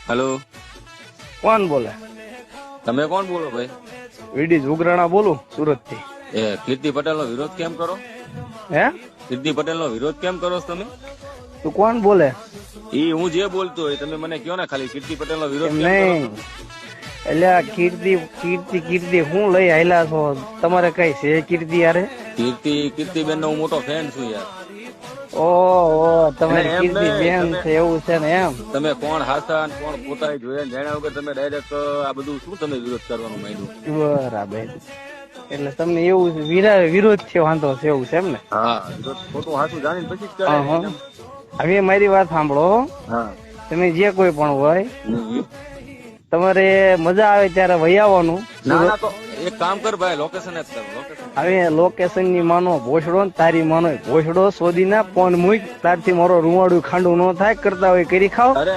Hello, કોણ બોલે? તમે કોણ બોલો ભાઈ? વીડી ઉગરાણા બોલું, સુરત થી. એ કીર્તિ પટેલ નો વિરોધ કેમ કરો? હે? કીર્તિ પટેલ નો વિરોધ કેમ કરો છો તમે? તું કોણ બોલે? ઈ હું જે બોલતો હોય તમે મને કહો ને ખાલી. કીર્તિ પટેલ નો વિરોધ એમ કેમ કરો? નહીં, એટલે આ કીર્તિ હું લઈ આયલા છો? તમારે કઈ છે કીર્તિ યારે? કીર્તિબેન નો હું મોટો ફેન છું યાર. ઓહો, તમારી એમ કીર્તિ નહીં, બેન તમે- છે એવું છે ને એમ? તમે કોણ હાસા અને કોણ પોતા જોયા જાણ્યા વગર તમે ડાયરેક્ટ આ બધું શું તમે વિરોધ કરવાનું માંડ્યું? બરાબર. એટલે તમને એવું વિરોધ છે, વાંધો છે એવું છે એમ ને? હા, વિરોધ ખોટું હાસું જાણીને પછી જ હા, કરે. હા. હવે મારી વાત સાંભળો. હા. તમે જે કોઈ પણ હોય, હમ. તમારે મજા આવે ત્યારે વહી આવવાનું. ના ના, તો એક કામ કર ભાઈ, લોકેશન જ કર. લોકેશન હવે લોકેશન ની માનો ભોસડો ને તારી માનો ભોસડો શોધી ના ફોન મૂક, તારથી મારો રૂવાડું ખાંડું ન થાય, કરતા હોય કરી ખાવ. અરે